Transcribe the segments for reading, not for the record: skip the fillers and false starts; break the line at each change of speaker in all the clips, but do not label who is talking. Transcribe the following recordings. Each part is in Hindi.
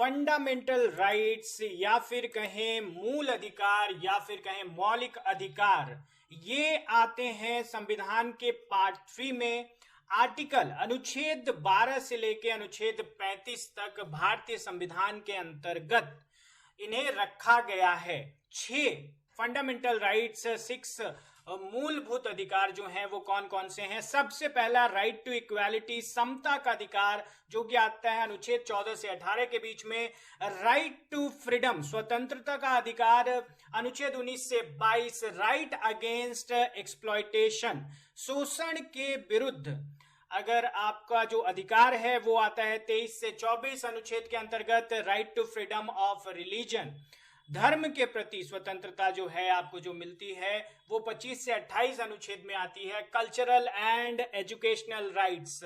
फंडामेंटल राइट्स या फिर कहें मूल अधिकार या फिर कहें मौलिक अधिकार, ये आते हैं संविधान के पार्ट 3 में। आर्टिकल अनुच्छेद 12 से लेकर अनुच्छेद 35 तक भारतीय संविधान के अंतर्गत इन्हें रखा गया है। 6 फंडामेंटल राइट्स, 6 मूलभूत अधिकार जो हैं वो कौन कौन से हैं। सबसे पहला राइट टू इक्वालिटी, समता का अधिकार, जो कि आता है अनुच्छेद 14 से 18 के बीच में। राइट टू फ्रीडम, स्वतंत्रता का अधिकार, अनुच्छेद 19 से 22। राइट अगेंस्ट एक्सप्लॉयटेशन, शोषण के विरुद्ध अगर आपका जो अधिकार है वो आता है 23 से 24 अनुच्छेद के अंतर्गत। Right to freedom of religion, धर्म के प्रति स्वतंत्रता जो है आपको जो मिलती है वो 25 से 28 अनुच्छेद में आती है। कल्चरल एंड एजुकेशनल राइट्स,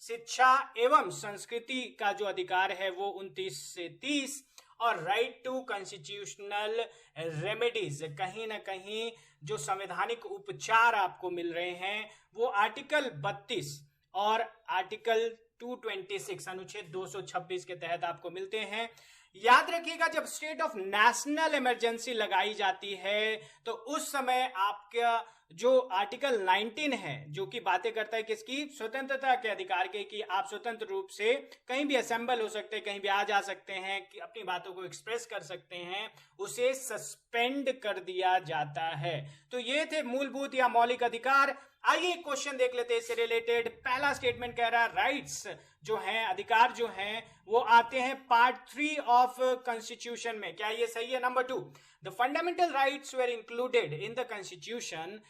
शिक्षा एवं संस्कृति का जो अधिकार है वो 29 से 30। और राइट टू कॉन्स्टिट्यूशनल रेमेडीज, कहीं ना कहीं जो संवैधानिक उपचार आपको मिल रहे हैं वो आर्टिकल 32 और आर्टिकल 226 अनुच्छेद 226 के तहत आपको मिलते हैं। याद रखिएगा, जब स्टेट ऑफ नेशनल इमरजेंसी लगाई जाती है तो उस समय आपका जो आर्टिकल 19 है जो कि बातें करता है किसकी, स्वतंत्रता के अधिकार के, कि आप स्वतंत्र रूप से कहीं भी असेंबल हो सकते हैं, कहीं भी आ जा सकते हैं, कि अपनी बातों को एक्सप्रेस कर सकते हैं, उसे सस्पेंड कर दिया जाता है। तो ये थे मूलभूत या मौलिक अधिकार। आइए क्वेश्चन देख लेते हैं इससे रिलेटेड। पहला स्टेटमेंट कह रहा है राइट्स जो हैं, अधिकार जो हैं वो आते हैं पार्ट 3 ऑफ कॉन्स्टिट्यूशन में। क्या ये सही है? Number 2, the fundamental rights were included in the constitution.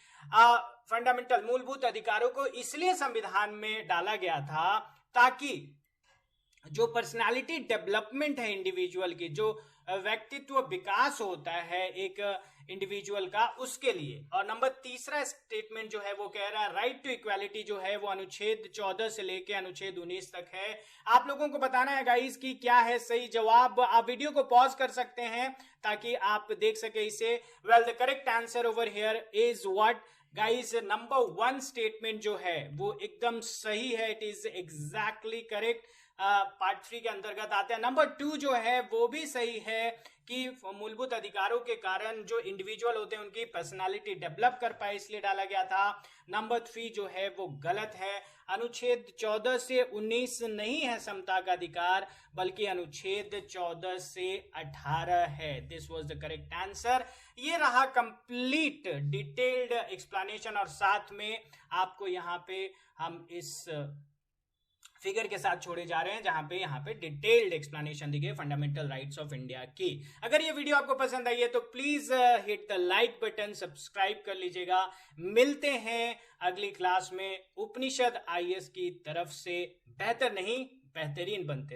Fundamental मूलभूत अधिकारों को इसलिए संविधान में डाला गया था ताकि जो पर्सनालिटी डेवलपमेंट है इंडिविजुअल की, जो व्यक्तित्व विकास होता है एक इंडिविजुअल का, उसके लिए। और नंबर 3 स्टेटमेंट जो है वो कह रहा है राइट टू इक्वालिटी जो है वो अनुच्छेद 14 से लेके अनुच्छेद 19 तक है। आप लोगों को बताना है गाइस कि क्या है सही जवाब। आप वीडियो को पॉज कर सकते हैं ताकि आप देख सके इसे। Well, the correct answer over here is what guys, number 1 statement जो है वो एकदम सही है। It is exactly correct, part 3 के अंतर्गत आते हैं। नंबर 2 जो है वो भी सही है कि मूलभूत अधिकारों के कारण जो इंडिविजुअल होते हैं उनकी पर्सनालिटी डेवलप कर पाए इसलिए डाला गया था। नंबर 3 जो है वो गलत है। अनुच्छेद 14 से 19 नहीं है समता का अधिकार, बल्कि अनुच्छेद 14 से 18 है। This was the correct answer. ये रहा कंप्लीट डिटेल्ड एक्सप्लेनेशन, और साथ में आपको यहाँ पे हम इस फिगर के साथ छोड़े जा रहे हैं जहां पे यहाँ पे डिटेल्ड एक्सप्लेनेशन दी गई फंडामेंटल राइट्स ऑफ इंडिया की। अगर ये वीडियो आपको पसंद आई है तो please hit the like button, subscribe कर लीजिएगा। मिलते हैं अगली क्लास में उपनिषद आईएएस की तरफ से। बेहतर नहीं, बेहतरीन बनते